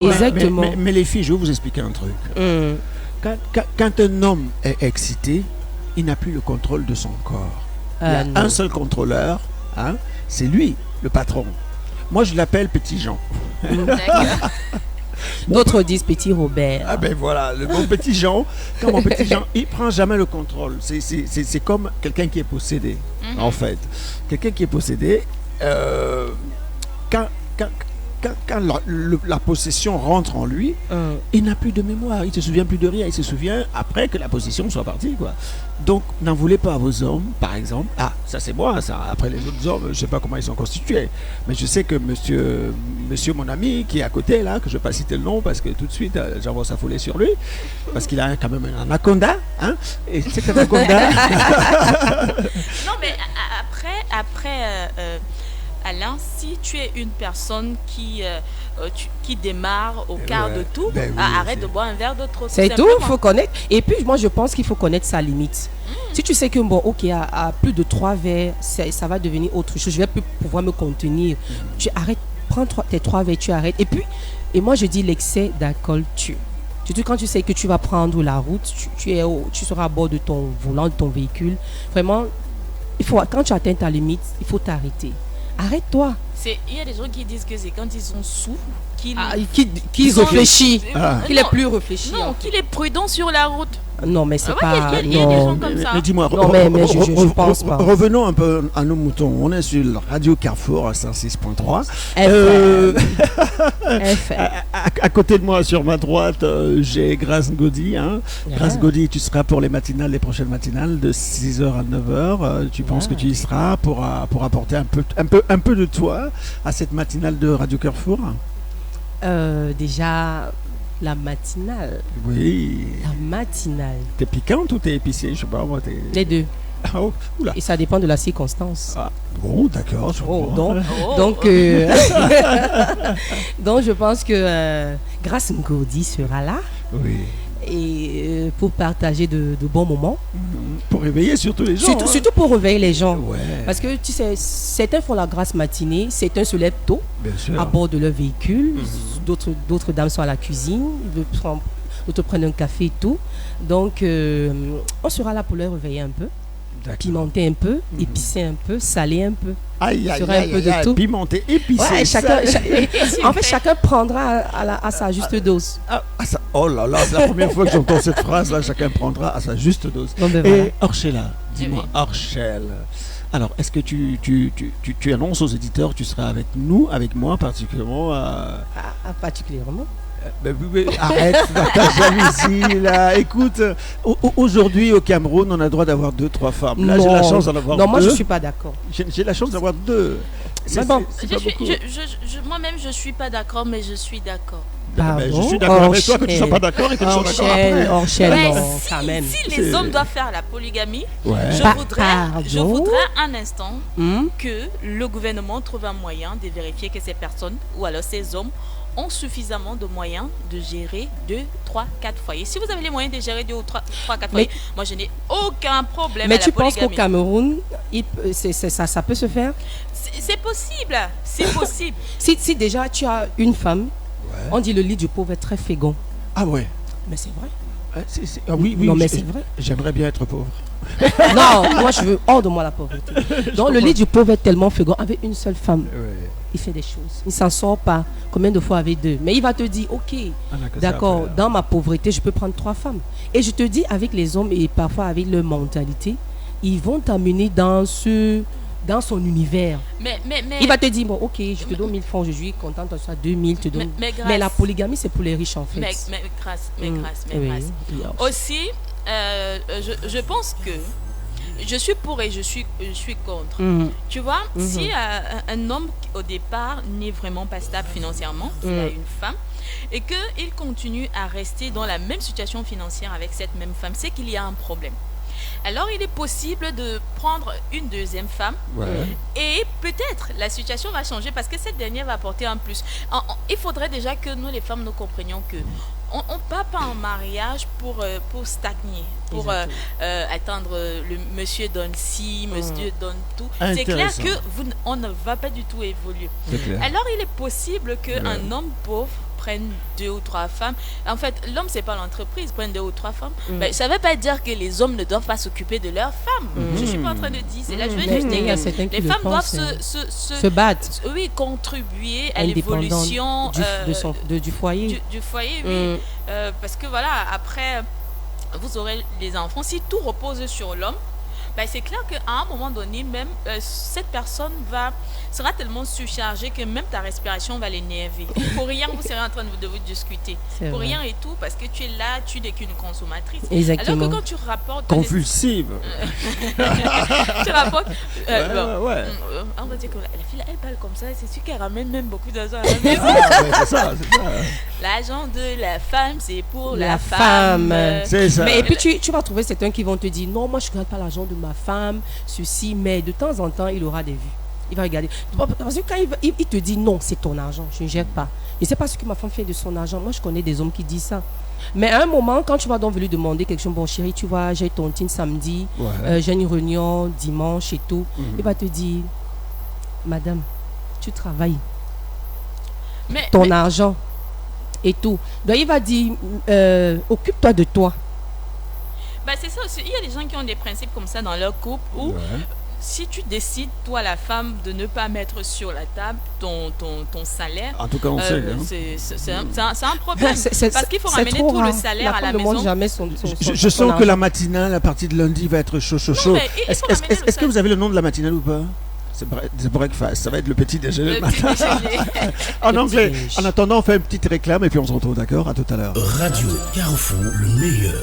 Exactement. Mais les filles, je vais vous expliquer un truc. Quand un homme est excité, il n'a plus le contrôle de son corps. Il y a un seul contrôleur, hein, c'est lui, le patron. Moi, je l'appelle Petit Jean. D'autres disent Petit Robert. Ah ben voilà, le bon Petit Jean, quand mon Petit Jean, il prend jamais le contrôle. C'est comme quelqu'un qui est possédé, en fait. Quelqu'un qui est possédé, quand la possession rentre en lui, il n'a plus de mémoire, il ne se souvient plus de rien, il se souvient après que la possession soit partie, quoi. Donc, n'en voulez pas à vos hommes, par exemple. Ah, ça c'est moi, ça. Après les autres hommes, je ne sais pas comment ils sont constitués. Mais je sais que monsieur mon ami, qui est à côté, là, que je ne vais pas citer le nom, parce que tout de suite, j'envoie sa foulée sur lui, parce qu'il a quand même un anaconda, hein. Et c'est un anaconda. Non, mais après Alain, si tu es une personne qui démarre au quart de tout, arrête de boire un verre de trop. C'est tout, il faut connaître. Et puis, moi, je pense qu'il faut connaître sa limite. Si tu sais que, bon, ok, à plus de 3 verres, ça va devenir autre chose, je vais plus pouvoir me contenir. Tu arrêtes, prends tes 3 verres, tu arrêtes. Et moi, je dis l'excès d'alcool tue. Surtout quand tu sais que tu vas prendre la route, tu seras à bord de ton volant, de ton véhicule. Vraiment, quand tu atteins ta limite, il faut t'arrêter. Arrête-toi. Il y a des gens qui disent que c'est quand ils sont sous qu'ils réfléchissent. Qu'il est plus réfléchi. Non, qu'il est prudent sur la route. Non, mais c'est pas... Il y a des gens comme ça. Mais dis-moi, mais je pense pas. Revenons un peu à nos moutons. On est sur Radio Carrefour à 106.3. À côté de moi, sur ma droite, j'ai Grace Gaudy. Hein. Grace Gaudy, tu seras pour les prochaines matinales de 6h à 9h. Tu penses que tu y seras pour apporter un peu de toi à cette matinale de Radio Carrefour? Déjà... La matinale. Oui. La matinale. T'es piquante ou t'es épicée? Je sais pas, moi, les deux. Oh, et ça dépend de la circonstance. Bon, d'accord. Donc, je pense que Grace Ngodi sera là. Oui. Et pour partager de bons moments. Pour réveiller surtout les gens. Surtout pour réveiller les gens. Ouais. Parce que tu sais, certains font la grasse matinée, certains se lèvent tôt à bord de leur véhicule, d'autres dames sont à la cuisine, d'autres prennent un café et tout. Donc, on sera là pour les réveiller un peu. Pimenter un peu, épicer un peu, saler un peu. Aïe, tout. Pimenter, épicer. Ouais, chacun prendra à sa juste dose. Oh là là, c'est la première fois que j'entends cette phrase là. Chacun prendra à sa juste dose. Et Orchella, dis-moi, Orchel. Alors, est-ce que tu annonces aux éditeurs, tu seras avec nous, avec moi particulièrement particulièrement. Arrête ta jalousie là. Écoute, aujourd'hui au Cameroun, on a le droit d'avoir 2-3 femmes. Là, j'ai la chance d'en avoir 2. Non, moi je suis pas d'accord. J'ai la chance d'avoir 2. Moi-même, je suis pas d'accord, mais je suis d'accord. Je suis d'accord avec toi que tu ne sois pas d'accord et que tu sois d'accord après. Si les hommes doivent faire la polygamie, je voudrais un instant que le gouvernement trouve un moyen de vérifier que ces personnes ou alors ces hommes ont suffisamment de moyens de gérer 2, 3, 4 foyers. Si vous avez les moyens de gérer 2 ou 3, 4 foyers, moi je n'ai aucun problème mais à la polygamie. Mais tu penses qu'au Cameroun, ça peut se faire? C'est possible. C'est possible. Si déjà tu as une femme, on dit le lit du pauvre est très fécond. Ah ouais. Mais c'est vrai. Oui, non, mais c'est vrai. J'aimerais bien être pauvre. Non, moi je veux hors de moi la pauvreté. Donc le lit du pauvre est tellement fécond. Avec une seule femme, il fait des choses. Il ne s'en sort pas. Combien de fois avec 2? Mais il va te dire, ok, d'accord, dans ma pauvreté, je peux prendre 3 femmes. Et je te dis, avec les hommes et parfois avec leur mentalité, ils vont t'amener dans son univers. Mais il va te dire, bon, ok, je te donne 1000 francs, je suis contente de ça, 2000, te donne. Mais la polygamie, c'est pour les riches en fait. Mais grâce. Aussi, je pense que je suis pour et je suis contre. Tu vois, si un homme au départ n'est vraiment pas stable financièrement, il a une femme, et qu'il continue à rester dans la même situation financière avec cette même femme, c'est qu'il y a un problème. Alors il est possible de prendre une deuxième femme et peut-être la situation va changer parce que cette dernière va apporter un plus. Il faudrait déjà que nous les femmes nous comprenions que on ne part pas en mariage pour stagner, pour attendre le monsieur donne ci, monsieur donne tout. C'est clair qu'on ne va pas du tout évoluer. Alors il est possible qu'un homme pauvre prenne 2 ou 3 femmes. En fait, l'homme, c'est pas l'entreprise, prenne 2 ou 3 femmes. Ben, ça veut pas dire que les hommes ne doivent pas s'occuper de leurs femmes. Je suis pas en train de dire. C'est là, je veux juste dire que les femmes doivent se battre. Oui, contribuer à l'évolution du foyer. Du foyer, oui. Parce que voilà, après, vous aurez les enfants. Si tout repose sur l'homme, ben c'est clair qu'à un moment donné, même cette personne sera tellement surchargée que même ta respiration va l'énerver. Pour rien, vous serez en train de vous discuter. Pour rien et tout, parce que tu es là, tu n'es qu'une consommatrice. Exactement. Alors que quand tu rapportes... Compulsive. Tu rapportes... on va dire que la fille, elle parle comme ça, c'est sûr qu'elle ramène même beaucoup d'argent à la maison. C'est ça. L'argent de la femme, c'est pour la femme. C'est ça. Mais et puis tu vas trouver certains qui vont te dire, non, moi je ne regarde pas l'argent de ma femme, ceci, mais de temps en temps, il aura des vues. Il va regarder. Parce que quand il te dit non, c'est ton argent, je ne gère pas. Je ne sais pas ce que ma femme fait de son argent. Moi, je connais des hommes qui disent ça. Mais à un moment, quand tu vas donc lui demander quelque chose, bon chérie, tu vois, j'ai ton team samedi, j'ai une réunion dimanche et tout, il va te dire, madame, tu travailles. Ton argent et tout. Donc il va dire, occupe-toi de toi. Bah, c'est ça aussi. Il y a des gens qui ont des principes comme ça dans leur couple où si tu décides, toi la femme, de ne pas mettre sur la table ton salaire, en tout cas on sait, c'est un problème. Parce qu'il faut ramener tout le salaire à la maison. Jamais je sens que la matinale, à partir de lundi, va être chaud. Est-ce que vous avez le nom de la matinale ou pas? C'est breakfast, ça va être le petit déjeuner le matin. En anglais. En attendant, on fait une petite réclame et puis on se retrouve, d'accord? À tout à l'heure. Radio Carrefour, le meilleur.